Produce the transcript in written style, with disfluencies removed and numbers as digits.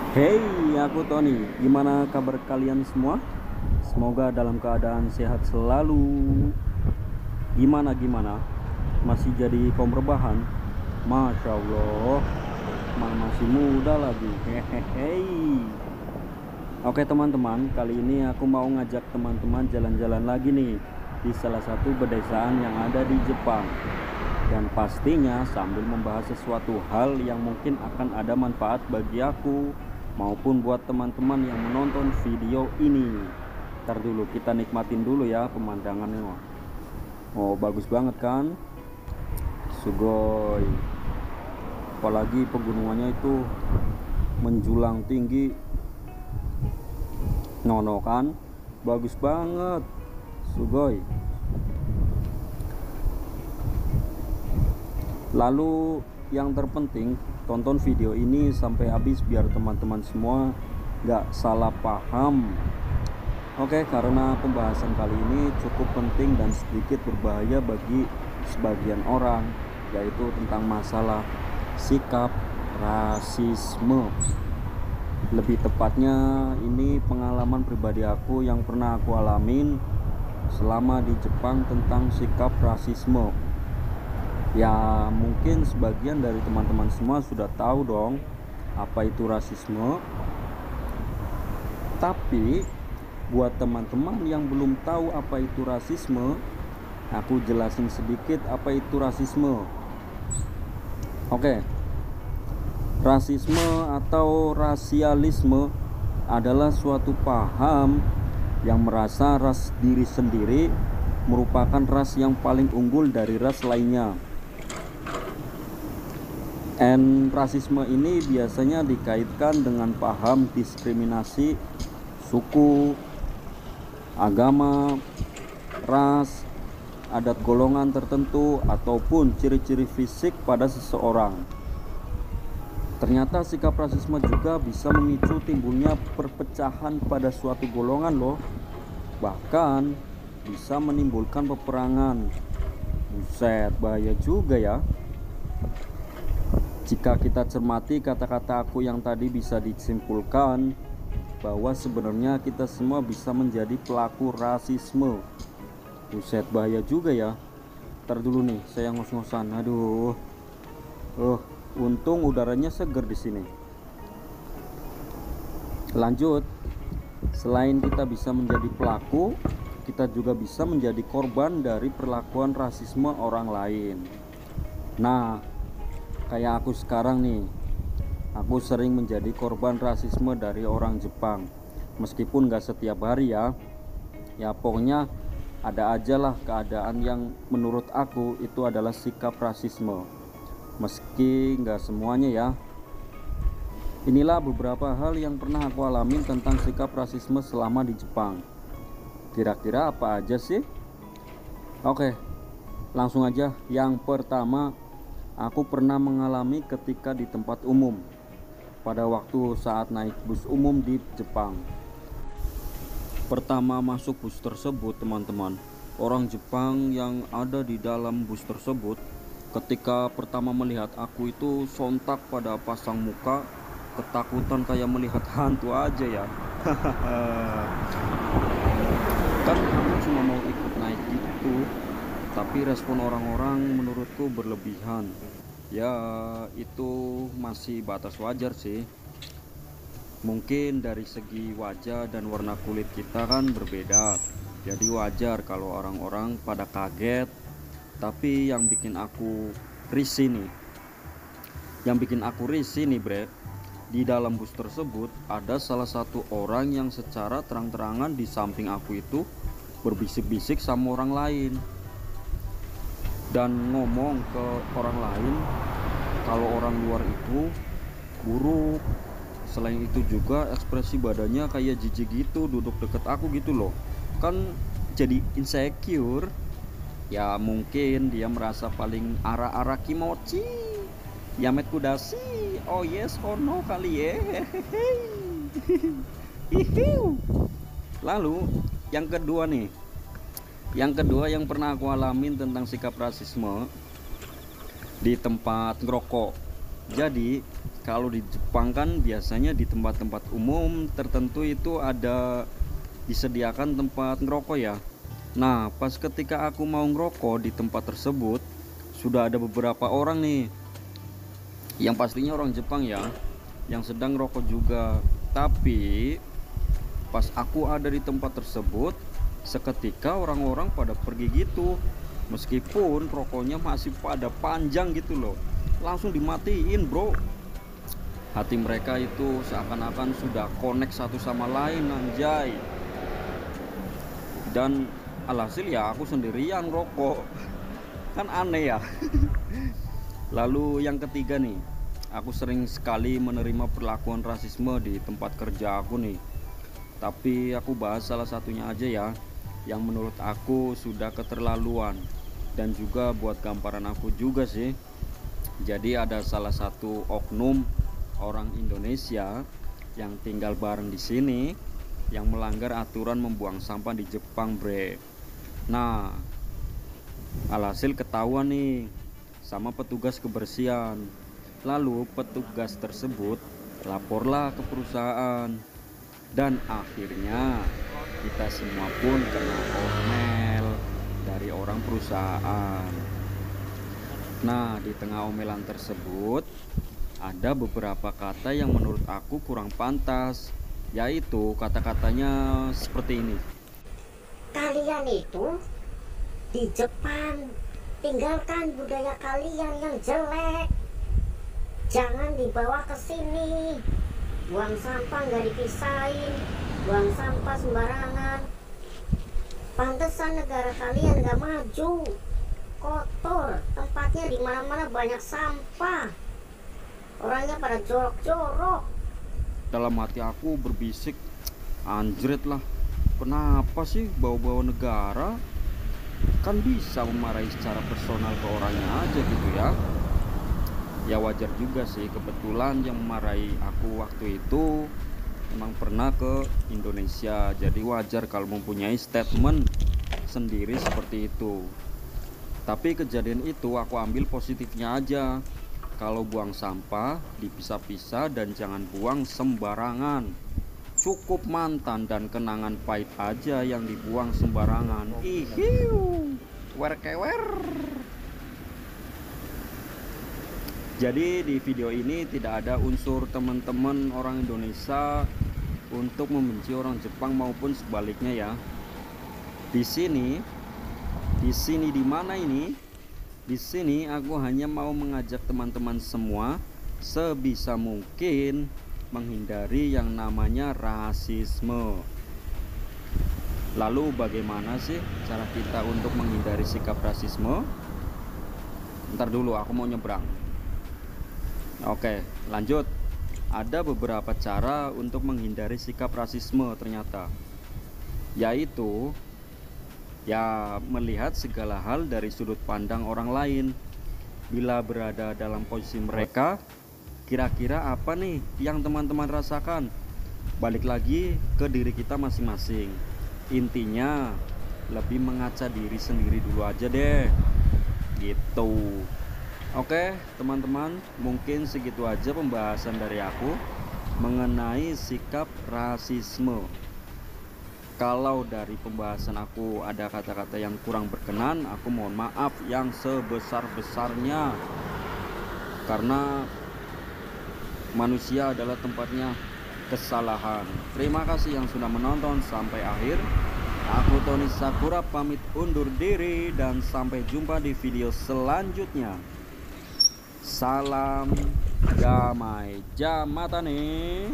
Hey, aku Tony. Gimana kabar kalian semua? Semoga dalam keadaan sehat selalu. Gimana? Masih jadi kaum rebahan? Masya Allah, masih muda lagi. Hehehe. Oke teman-teman, kali ini aku mau ngajak teman-teman jalan-jalan lagi nih di salah satu pedesaan yang ada di Jepang. Dan pastinya sambil membahas sesuatu hal yang mungkin akan ada manfaat bagi aku maupun buat teman-teman yang menonton video ini. Ntar dulu kita nikmatin dulu ya pemandangannya. Oh, bagus banget kan? Sugoi. Apalagi pegunungannya itu menjulang tinggi. Nono kan? Bagus banget. Sugoi. Lalu yang terpenting, tonton video ini sampai habis biar teman-teman semua gak salah paham. Oke, karena pembahasan kali ini cukup penting dan sedikit berbahaya bagi sebagian orang, yaitu tentang masalah sikap rasisme. Lebih tepatnya ini pengalaman pribadi aku yang pernah aku alamin selama di Jepang tentang sikap rasisme. Ya mungkin sebagian dari teman-teman semua sudah tahu dong apa itu rasisme. Tapi buat teman-teman yang belum tahu apa itu rasisme, aku jelasin sedikit apa itu rasisme. Oke. Rasisme atau rasialisme adalah suatu paham yang merasa ras diri sendiri merupakan ras yang paling unggul dari ras lainnya. Rasisme ini biasanya dikaitkan dengan paham diskriminasi suku, agama, ras, adat golongan tertentu, ataupun ciri-ciri fisik pada seseorang. Ternyata sikap rasisme juga bisa memicu timbulnya perpecahan pada suatu golongan loh. Bahkan bisa menimbulkan peperangan. Buset, bahaya juga ya. Jika kita cermati kata-kata aku yang tadi, bisa disimpulkan bahwa sebenarnya kita semua bisa menjadi pelaku rasisme. Buset, bahaya juga ya. Ntar dulu nih, saya ngos-ngosan. Aduh. Untung udaranya seger di sini. Lanjut. Selain kita bisa menjadi pelaku, kita juga bisa menjadi korban dari perlakuan rasisme orang lain. Nah, kayak aku sekarang nih, aku sering menjadi korban rasisme dari orang Jepang. Meskipun gak setiap hari ya. Ya pokoknya ada aja lah keadaan yang menurut aku itu adalah sikap rasisme. Meski gak semuanya ya. Inilah beberapa hal yang pernah aku alamin tentang sikap rasisme selama di Jepang. Kira-kira apa aja sih? Oke, langsung aja. Yang pertama, aku pernah mengalami ketika di tempat umum pada waktu saat naik bus umum di Jepang. Pertama masuk bus tersebut, teman-teman, orang Jepang yang ada di dalam bus tersebut ketika pertama melihat aku itu sontak pada pasang muka ketakutan kayak melihat hantu aja ya. Kan aku cuma mau ikut naik gitu, tapi respon orang-orang menurutku berlebihan. Ya itu masih batas wajar sih. Mungkin dari segi wajah dan warna kulit kita kan berbeda, jadi wajar kalau orang-orang pada kaget. Tapi yang bikin aku risih nih bre, di dalam bus tersebut ada salah satu orang yang secara terang-terangan di samping aku itu berbisik-bisik sama orang lain dan ngomong ke orang lain kalau orang luar itu buruk. Selain itu juga ekspresi badannya kayak jijik gitu, duduk deket aku gitu loh. Kan jadi insecure. Ya mungkin dia merasa paling ara-ara kimochi Yamet Kudashi. Oh yes, oh no kali ya. Lalu yang kedua nih, yang pernah aku alamin tentang sikap rasisme di tempat ngerokok. Jadi kalau di Jepang kan biasanya di tempat-tempat umum tertentu itu ada disediakan tempat ngerokok ya. Nah, pas ketika aku mau ngerokok di tempat tersebut, sudah ada beberapa orang nih, yang pastinya orang Jepang ya, yang sedang ngerokok juga. Tapi pas aku ada di tempat tersebut, seketika orang-orang pada pergi gitu. Meskipun rokoknya masih pada panjang gitu loh, langsung dimatiin bro. Hati mereka itu seakan-akan sudah connect satu sama lain, anjay. Dan alhasil ya aku sendirian rokok, kan aneh ya. Lalu yang ketiga nih, aku sering sekali menerima perlakuan rasisme di tempat kerja aku nih. Tapi aku bahas salah satunya aja ya, yang menurut aku sudah keterlaluan dan juga buat gambaran aku juga sih. Jadi ada salah satu oknum orang Indonesia yang tinggal bareng di sini yang melanggar aturan membuang sampah di Jepang, bre. Nah, alhasil ketahuan nih sama petugas kebersihan. Lalu petugas tersebut laporlah ke perusahaan, dan akhirnya kita semua pun kena omel dari orang perusahaan. Nah, di tengah omelan tersebut ada beberapa kata yang menurut aku kurang pantas, yaitu kata-katanya seperti ini. Kalian itu di Jepang, tinggalkan budaya kalian yang jelek, jangan dibawa ke sini. Buang sampah nggak dipisahin, buang sampah sembarangan. Pantesan negara kalian nggak maju, kotor, tempatnya di mana-mana banyak sampah, orangnya pada jorok-jorok. Dalam hati aku berbisik, anjrit lah, kenapa sih bawa-bawa negara? Kan bisa memarahi secara personal ke orangnya aja gitu ya. Ya wajar juga sih, kebetulan yang memarahi aku waktu itu memang pernah ke Indonesia. Jadi wajar kalau mempunyai statement sendiri seperti itu. Tapi kejadian itu aku ambil positifnya aja. Kalau buang sampah dipisah-pisah dan jangan buang sembarangan. Cukup mantan dan kenangan pahit aja yang dibuang sembarangan. Ihiu, werkewer. Jadi di video ini tidak ada unsur teman-teman orang Indonesia untuk membenci orang Jepang maupun sebaliknya ya. Di sini di mana ini? Di sini aku hanya mau mengajak teman-teman semua sebisa mungkin menghindari yang namanya rasisme. Lalu bagaimana sih cara kita untuk menghindari sikap rasisme? Ntar dulu, aku mau nyebrang. Oke, lanjut. Ada beberapa cara untuk menghindari sikap rasisme ternyata, yaitu ya melihat segala hal dari sudut pandang orang lain. Bila berada dalam posisi mereka, kira-kira apa nih yang teman-teman rasakan? Balik lagi ke diri kita masing-masing. Intinya lebih mengaca diri sendiri dulu aja deh, gitu. Oke teman-teman, mungkin segitu aja pembahasan dari aku mengenai sikap rasisme. Kalau dari pembahasan aku ada kata-kata yang kurang berkenan, aku mohon maaf yang sebesar-besarnya. Karena manusia adalah tempatnya kesalahan. Terima kasih yang sudah menonton sampai akhir. Aku Tony Sakura pamit undur diri dan sampai jumpa di video selanjutnya. Salam damai jamatane.